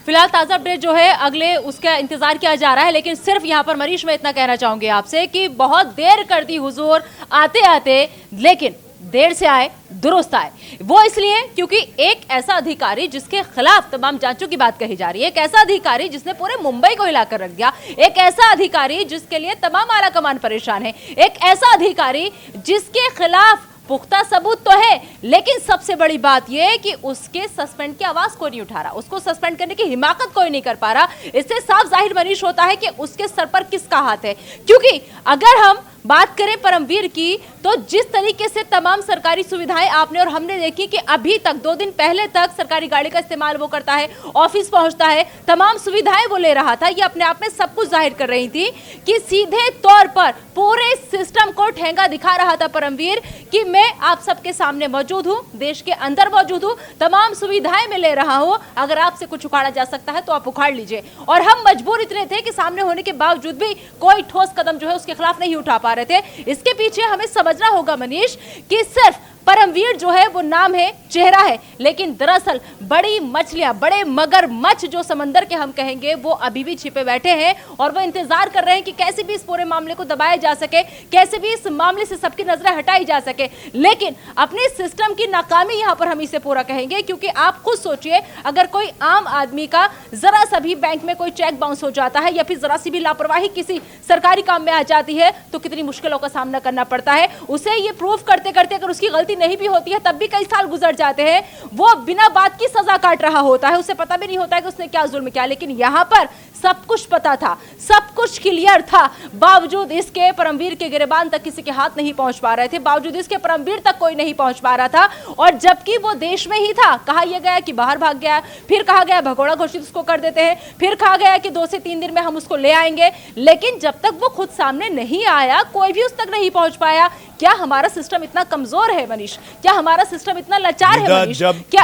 फिलहाल ताजा अपडेट जो है अगले उसका इंतजार किया जा रहा है, लेकिन सिर्फ यहाँ पर मनीष मैं इतना कहना चाहूंगी आपसे कि बहुत देर कर दी हुजूर आते आते, लेकिन देर से आए दुरुस्त आए। वो इसलिए क्योंकि एक ऐसा अधिकारी जिसके खिलाफ तमाम जांचों की बात कही जा रही है, एक ऐसा अधिकारी जिसने पूरे मुंबई को हिलाकर रख दिया, एक ऐसा अधिकारी जिसके लिए तमाम आला कमान परेशान है, एक ऐसा अधिकारी जिसके खिलाफ पुख्ता सबूत तो है, लेकिन सबसे बड़ी बात यह है कि उसके सस्पेंड की आवाज कोई नहीं उठा रहा, उसको सस्पेंड करने की हिमाकत कोई नहीं कर पा रहा। इससे साफ जाहिर मनीष होता है कि उसके सर पर किसका हाथ है। क्योंकि अगर हम बात करें परमवीर की, तो जिस तरीके से तमाम सरकारी सुविधाएं आपने और हमने देखी कि अभी तक 2 दिन पहले तक सरकारी गाड़ी का इस्तेमाल वो करता है, ऑफिस पहुंचता है, तमाम सुविधाएं वो ले रहा था, ये अपने आप में सब कुछ जाहिर कर रही थी कि सीधे तौर पर पूरे सिस्टम को ठेंगा दिखा रहा था परमवीर कि मैं आप सबके सामने मौजूद हूं, देश के अंदर मौजूद हूं, तमाम सुविधाएं मैं ले रहा हूं, अगर आपसे कुछ उखाड़ा जा सकता है तो आप उखाड़ लीजिए। और हम मजबूर इतने थे कि सामने होने के बावजूद भी कोई ठोस कदम जो है उसके खिलाफ नहीं उठा पा रहे थे। इसके पीछे हमें समझना होगा मनीष कि सिर्फ परमवीर जो है वो नाम है, चेहरा है, लेकिन दरअसल बड़ी मछलियां, बड़े मगरमच्छ जो समंदर के हम कहेंगे, वो अभी भी छिपे बैठे हैं और वो इंतजार कर रहे हैं कि कैसे भी इस पूरे मामले को दबाया जा सके, कैसे भी इस मामले से सबकी नजरें हटाई जा सके। लेकिन अपने सिस्टम की नाकामी यहां पर हम इसे पूरा कहेंगे, क्योंकि आप खुद सोचिए, अगर कोई आम आदमी का जरा सा भी बैंक में कोई चेक बाउंस हो जाता है या फिर जरा सी भी लापरवाही किसी सरकारी काम में आ जाती है तो कितनी मुश्किलों का सामना करना पड़ता है। उसे ये प्रूफ करते करते अगर उसकी गलती नहीं भी होती है तब भी कई साल गुजर जाते हैं, वो बिना बात की सजा काट रहा होता है, उसे पता भी नहीं होता है कि उसने क्या जुल्म किया। लेकिन यहां पर सब कुछ पता था, सब कुछ क्लियर था, बावजूद इसके परमवीर के गिरेबान तक किसी के हाथ नहीं पहुंच पा रहे थे, बावजूद इसके परमवीर तक कोई नहीं पहुंच पा रहा था। और जबकि वो देश में ही था, कहा यह गया कि बाहर भाग गया, फिर कहा गया भगोड़ा घोषित उसको कर देते हैं, फिर कहा गया कि 2 से 3 दिन में हम उसको ले आएंगे, लेकिन जब तक वो खुद सामने नहीं आया कोई भी उस तक नहीं पहुंच पाया। क्या हमारा सिस्टम इतना कमजोर है मनीष? क्या हमारा सिस्टम इतना लाचार है मनीष?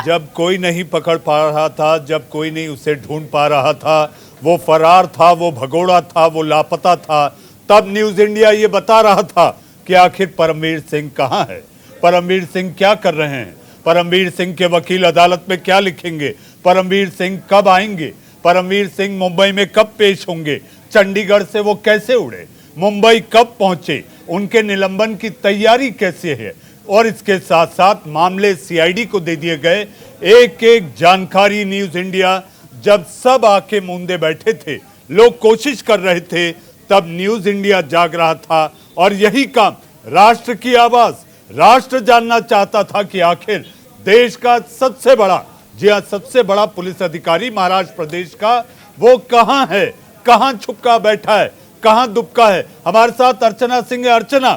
जब कोई नहीं पकड़ पा रहा था, जब कोई नहीं उसे ढूंढ पा रहा था, वो फरार था, वो भगोड़ा था, वो लापता था, तब न्यूज इंडिया ये बता रहा था कि आखिर परमवीर सिंह कहां है, परमवीर सिंह क्या कर रहे हैं, परमवीर सिंह के वकील अदालत में क्या लिखेंगे, परमवीर सिंह कब आएंगे, परमवीर सिंह मुंबई में कब पेश होंगे, चंडीगढ़ से वो कैसे उड़े, मुंबई कब पहुंचे, उनके निलंबन की तैयारी कैसे है। और इसके साथ साथ मामले सीआईडी को दे दिए गए, एक एक जानकारी न्यूज इंडिया जब सब आके मूंदे बैठे थे, लोग कोशिश कर रहे थे, तब न्यूज इंडिया जाग रहा था। और यही काम राष्ट्र की आवाज, राष्ट्र जानना चाहता था कि आखिर देश का सबसे बड़ा, जी हां, सबसे बड़ा पुलिस अधिकारी महाराष्ट्र प्रदेश का, वो कहां है, कहां छुपका बैठा है, कहां दुबका है। हमारे साथ अर्चना सिंह है। अर्चना,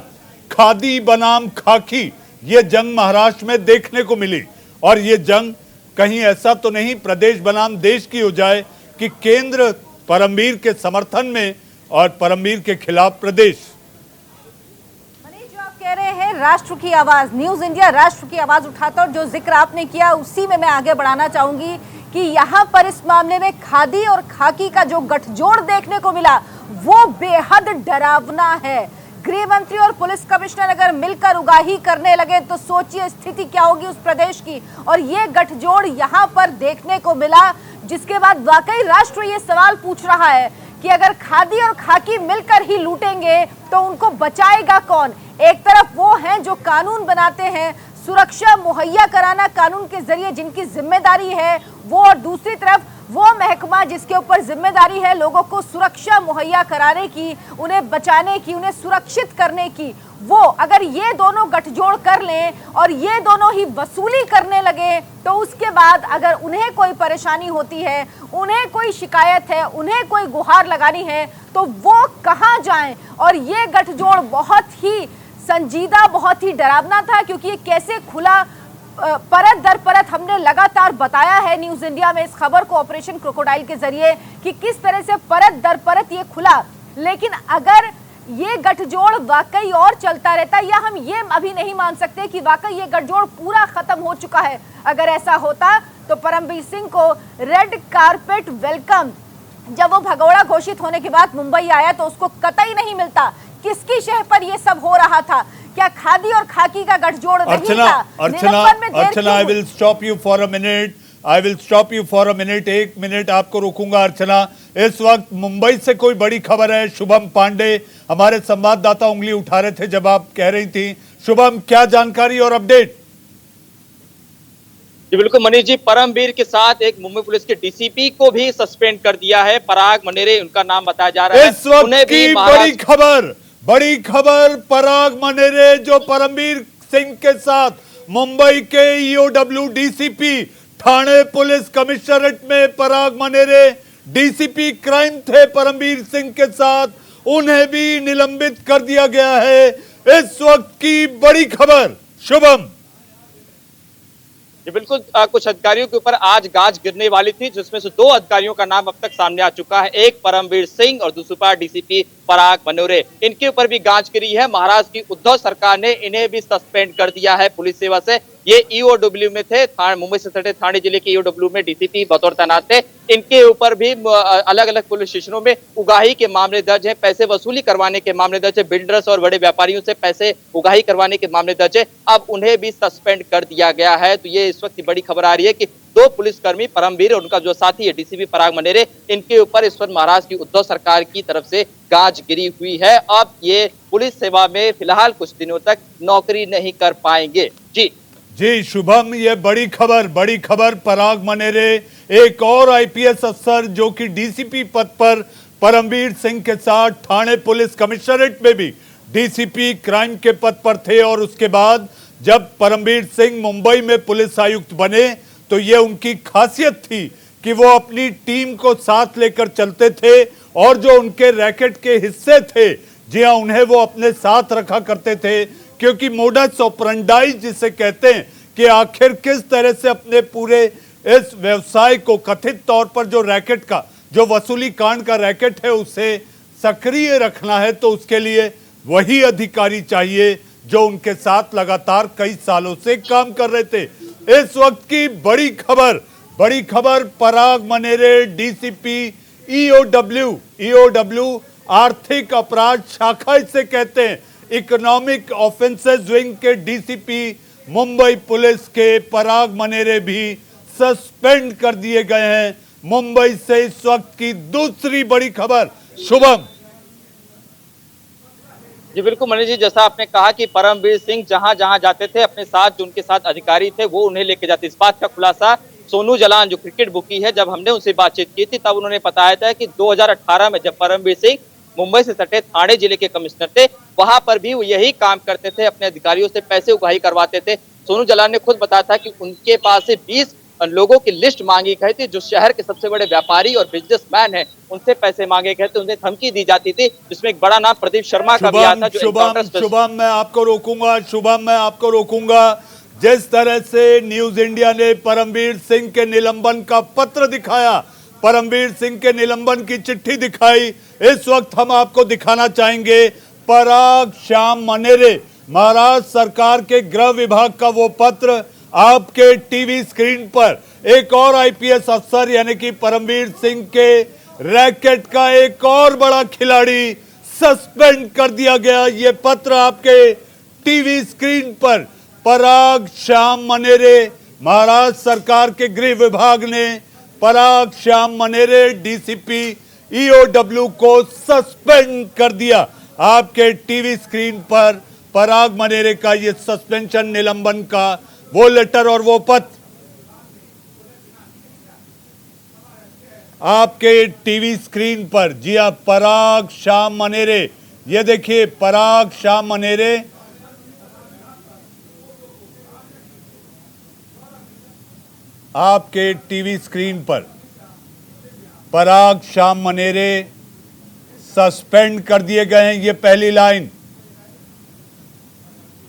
खादी बनाम खाकी, ये जंग महाराष्ट्र में देखने को मिली, और ये जंग कहीं ऐसा तो नहीं प्रदेश बनाम देश की हो जाए कि केंद्र परमवीर के समर्थन में और परमवीर के खिलाफ प्रदेश। मनीष, जो आप कह रहे हैं राष्ट्र की आवाज, न्यूज इंडिया राष्ट्र की आवाज उठाता, और जो जिक्र आपने किया उसी में मैं आगे बढ़ाना चाहूंगी कि यहाँ पर इस मामले में खादी और खाकी का जो गठजोड़ देखने को मिला वो बेहद डरावना है। गृह मंत्री और पुलिस कमिश्नर अगर मिलकर उगाही करने लगे तो सोचिए स्थिति क्या होगी उस प्रदेश की। और ये गठजोड़ यहाँ पर देखने को मिला, जिसके बाद वाकई राष्ट्र ये सवाल पूछ रहा है कि अगर खादी और खाकी मिलकर ही लूटेंगे तो उनको बचाएगा कौन। एक तरफ वो हैं जो कानून बनाते हैं, सुरक्षा मुहैया कराना कानून के जरिए जिनकी जिम्मेदारी है वो, और दूसरी तरफ वो महकमा जिसके ऊपर जिम्मेदारी है लोगों को सुरक्षा मुहैया कराने की, उन्हें बचाने की, उन्हें सुरक्षित करने की, वो अगर ये दोनों गठजोड़ कर लें और ये दोनों ही वसूली करने लगे तो उसके बाद अगर उन्हें कोई परेशानी होती है, उन्हें कोई शिकायत है, उन्हें कोई गुहार लगानी है तो वो कहाँ जाएं। और ये गठजोड़ बहुत ही संजीदा, बहुत ही डरावना था, क्योंकि ये कैसे खुला परत दर परत हमने लगातार बताया है न्यूज इंडिया में इस खबर को ऑपरेशन क्रोकोडाइल के जरिए कि किस तरह से परत दर परत ये खुला। लेकिन अगर ये गठजोड़ वाकई और चलता रहता, या हम ये अभी नहीं मान सकते कि वाकई ये गठजोड़ पूरा खत्म हो चुका है, अगर ऐसा होता तो परमवीर सिंह को रेड कारपेट वेलकम जब वो भगोड़ा घोषित होने के बाद मुंबई आया तो उसको कतई नहीं मिलता। किसकी शह पर ये सब हो रहा था? क्या खादी और खाकी का गठजोड़ नहीं था? Archana, I will stop you for a minute, I will stop you for a minute, 1 minute आपको रोकूंगा। अर्चना, इस वक्त मुंबई से कोई बड़ी खबर है। शुभम पांडे हमारे संवाददाता उंगली उठा रहे थे जब आप कह रही थी। शुभम, क्या जानकारी और अपडेट? जी बिल्कुल मनीष जी, परमवीर के साथ एक मुंबई पुलिस के डीसीपी को भी सस्पेंड कर दिया है। पराग मनेरे उनका नाम बताया जा रहा है। इस वक्त की बड़ी खबर, पराग मनेरे जो परमवीर सिंह के साथ मुंबई के EOW DCP Thane police commissionerate में पराग मनेरे डीसीपी क्राइम थे परमवीर सिंह के साथ, उन्हें भी निलंबित कर दिया गया है। इस वक्त की बड़ी खबर शुभम। जी बिल्कुल, कुछ अधिकारियों के ऊपर आज गाज गिरने वाली थी, जिसमें से 2 अधिकारियों का नाम अब तक सामने आ चुका है। एक परमवीर सिंह और दूसरा डीसीपी पराग मनोरे। इनके ऊपर भी गाज गिरी है। महाराष्ट्र की उद्धव सरकार ने इन्हें भी सस्पेंड कर दिया है पुलिस सेवा से। ये ईओडब्ल्यू में थे, मुंबई से सटे ठाणे जिले के ईओडब्ल्यू में डीसीपी बतौर तैनात थे। इनके ऊपर भी अलग अलग पुलिस स्टेशनों में उगाही के मामले दर्ज है, पैसे वसूली करवाने के मामले दर्ज है, बिल्डर्स और बड़े व्यापारियों से पैसे उगाही करवाने के मामले दर्ज है। अब उन्हें भी सस्पेंड कर दिया गया है। तो ये इस वक्त की बड़ी खबर आ रही है कि 2 पुलिसकर्मी परमवीर और उनका जो साथी है डीसीपी पराग मनेरे, इनके ऊपर इस वक्त महाराष्ट्र की उद्धव सरकार की तरफ से गाज गिरी हुई है। अब ये पुलिस सेवा में फिलहाल कुछ दिनों तक नौकरी नहीं कर पाएंगे। जी शुभम, ये बड़ी खबर पराग मनेरे एक और आईपीएस अफसर जो कि डीसीपी पद पर परमवीर सिंह के साथ ठाणे पुलिस कमिश्नरेट में भी डीसीपी क्राइम के पद पर थे, और उसके बाद जब परमवीर सिंह मुंबई में पुलिस आयुक्त बने तो ये उनकी खासियत थी कि वो अपनी टीम को साथ लेकर चलते थे, और जो उनके रैकेट के हिस्से थे, जी हाँ, उन्हें वो अपने साथ रखा करते थे, क्योंकि मोडस ऑपरेंडाई जिसे कहते हैं कि आखिर किस तरह से अपने पूरे इस व्यवसाय को, कथित तौर पर जो रैकेट का, जो वसूली कांड का रैकेट है, उसे सक्रिय रखना है, तो उसके लिए वही अधिकारी चाहिए जो उनके साथ लगातार कई सालों से काम कर रहे थे। इस वक्त की बड़ी खबर पराग मनेरे डीसीपी ईओडब्ल्यू आर्थिक अपराध शाखा इसे कहते हैं, इकोनॉमिक ऑफेंसेस विंग के डीसीपी मुंबई पुलिस के पराग मनेरे भी सस्पेंड कर दिए गए हैं। मुंबई से इस वक्त की दूसरी बड़ी खबर शुभम। जी बिल्कुल मनीष जी, जैसा आपने कहा कि परमवीर सिंह जहां जहां जाते थे अपने साथ जो उनके साथ अधिकारी थे वो उन्हें लेके जाते। इस बात का खुलासा सोनू जलान जो क्रिकेट बुकी है, जब हमने उनसे बातचीत की थी तब उन्होंने बताया था कि 2018 में जब परमवीर सिंह मुंबई से सटे ठाणे जिले के कमिश्नर थे, वहां पर भी वो यही काम करते थे, अपने अधिकारियों से पैसे उगाही करवाते थे। सोनू जलान ने खुद बताया था कि उनके पास से 20 लोगों की लिस्ट मांगी गई थी जो शहर के सबसे बड़े व्यापारी और बिजनेसमैन हैं, उनसे पैसे मांगे गए थे, उन्हें धमकी दी जाती थी, जिसमें एक बड़ा नाम प्रदीप शर्मा का भी आता। शुभम मैं आपको रोकूंगा। जिस तरह से न्यूज इंडिया ने परमवीर सिंह के निलंबन का पत्र दिखाया, परमवीर सिंह के निलंबन की चिट्ठी दिखाई, इस वक्त हम आपको दिखाना चाहेंगे पराग श्याम मनेरे, महाराष्ट्र सरकार के गृह विभाग का वो पत्र। आपके टीवी स्क्रीन पर एक और आईपीएस अफसर यानी कि परमवीर सिंह के रैकेट का एक और बड़ा खिलाड़ी सस्पेंड कर दिया गया। ये पत्र आपके टीवी स्क्रीन पर पराग श्याम मनेरे, महाराष्ट्र सरकार के गृह विभाग ने पराग श्याम मनेरे डीसीपी ईओडब्ल्यू को सस्पेंड कर दिया। आपके टीवी स्क्रीन पर पराग मनेरे का ये सस्पेंशन, निलंबन का वो लेटर और वो पत्र आपके टीवी स्क्रीन पर। जी हाँ, पराग श्याम मनेरे, ये देखिए पराग श्याम मनेरे, आपके टीवी स्क्रीन पर पराग श्याम मनेरे सस्पेंड कर दिए गए हैं। ये पहली लाइन,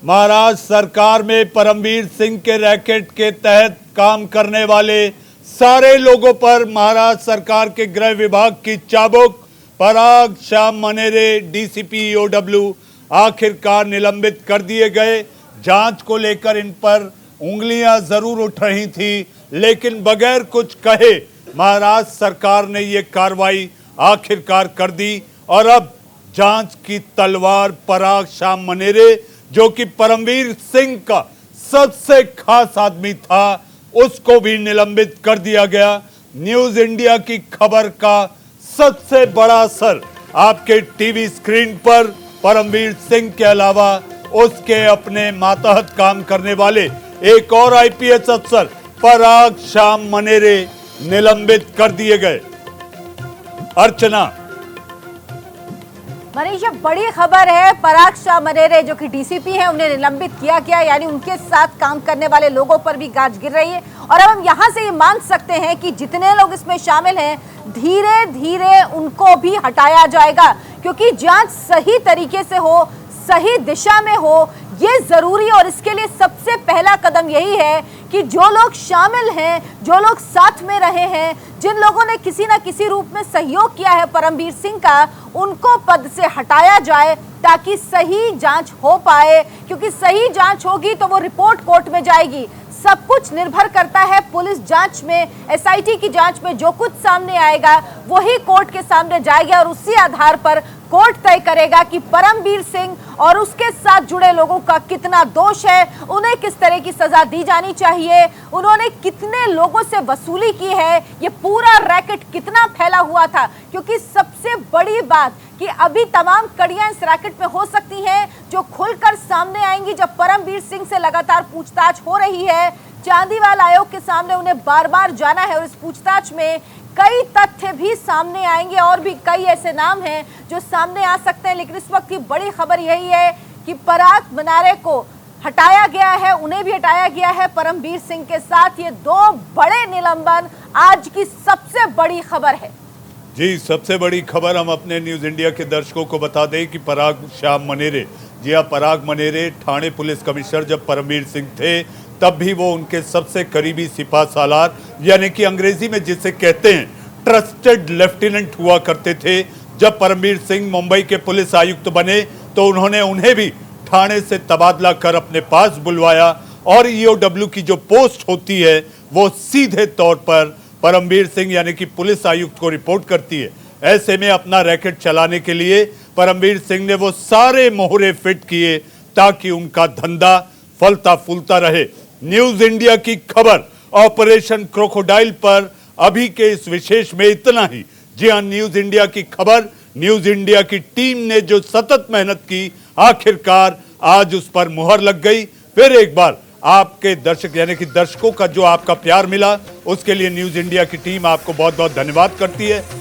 महाराष्ट्र सरकार में परमवीर सिंह के रैकेट के तहत काम करने वाले सारे लोगों पर महाराष्ट्र सरकार के गृह विभाग की चाबुक। पराग श्याम मनेरे डीसीपी ईओडब्ल्यू आखिरकार निलंबित कर दिए गए। जांच को लेकर इन पर उंगलियां जरूर उठ रही थी, लेकिन बगैर कुछ कहे महाराष्ट्र सरकार ने ये कार्रवाई आखिरकार कर दी, और अब जांच की तलवार पराग श्याम मनेरे जो कि परमवीर सिंह का सबसे खास आदमी था, उसको भी निलंबित कर दिया गया। न्यूज इंडिया की खबर का सबसे बड़ा असर आपके टीवी स्क्रीन पर परमवीर सिंह के अलावा उसके अपने मातहत काम करने वाले एक और आईपीएस अफसर पराग श्याम मनेरे निलंबित कर दिए गए। अर्चना, मनीष, बड़ी खबर है, पराग शाह मनेरे जो कि डीसीपी हैं उन्हें निलंबित किया गया, यानी उनके साथ काम करने वाले लोगों पर भी गाज गिर रही है। और अब हम यहां से ये मान सकते हैं कि जितने लोग इसमें शामिल हैं धीरे धीरे उनको भी हटाया जाएगा, क्योंकि जांच सही तरीके से हो, सही दिशा में हो, ये जरूरी है। और इसके लिए सबसे पहला कदम यही है कि जो लोग शामिल हैं, जो लोग साथ में रहे हैं, जिन लोगों ने किसी ना किसी रूप में सहयोग किया है परमबीर सिंह का, उनको पद से हटाया जाए ताकि सही जांच हो पाए, क्योंकि सही जांच होगी तो वो रिपोर्ट कोर्ट में जाएगी। सब कुछ निर्भर करता है पुलिस जांच में, एसआईटी की जांच में जो कुछ सामने आएगा वही कोर्ट के सामने जाएगा और उसी आधार पर कोर्ट तय करेगा कि परमबीर सिंह और उसके साथ जुड़े लोगों का कितना दोष है, उन्हें किस तरह की सजा दी जानी चाहिए, उन्होंने कितने लोगों से वसूली की है, ये पूरा रैकेट कितना फैला हुआ था। क्योंकि सबसे बड़ी बात कि अभी तमाम कड़ियां इस रैकेट में हो सकती हैं जो खुलकर सामने आएंगी जब परमबीर सिंह से लगातार पूछताछ हो रही है। चांदीवाल आयोग के सामने उन्हें बार बार जाना है और इस पूछताछ में कई तथ्य भी सामने आएंगे और भी कई ऐसे नाम हैं जो सामने आ सकते हैं। लेकिन इस वक्त की बड़ी खबर यही है कि पराग मनारे को हटाया गया है, उन्हें भी हटाया गया है परमबीर सिंह के साथ। ये दो बड़े निलंबन आज की सबसे बड़ी खबर है। जी, सबसे बड़ी खबर हम अपने न्यूज इंडिया के दर्शकों को बता दें कि पराग शाह मनेरे, जी हाँ, पराग मनेरे थाने पुलिस कमिश्नर जब परमबीर सिंह थे तब भी वो उनके सबसे करीबी सिपा सालार, यानी कि अंग्रेजी में जिसे कहते हैं ट्रस्टेड लेफ्टिनेंट हुआ करते थे। जब परमबीर सिंह मुंबई के पुलिस आयुक्त बने तो उन्होंने उन्हें भी थाने से तबादला कर अपने पास बुलवाया और ईओडब्ल्यू की जो पोस्ट होती है वो सीधे तौर पर परमबीर सिंह यानी कि पुलिस आयुक्त को रिपोर्ट करती है। ऐसे में अपना रैकेट चलाने के लिए परमबीर सिंह ने वो सारे मोहरे फिट किए ताकि उनका धंधा फलता फूलता रहे। न्यूज इंडिया की खबर ऑपरेशन क्रोकोडाइल पर अभी के इस विशेष में इतना ही। जी हां, न्यूज इंडिया की खबर, न्यूज इंडिया की टीम ने जो सतत मेहनत की, आखिरकार आज उस पर मुहर लग गई। फिर एक बार आपके दर्शक यानी कि दर्शकों का जो आपका प्यार मिला उसके लिए न्यूज इंडिया की टीम आपको बहुत बहुत धन्यवाद करती है।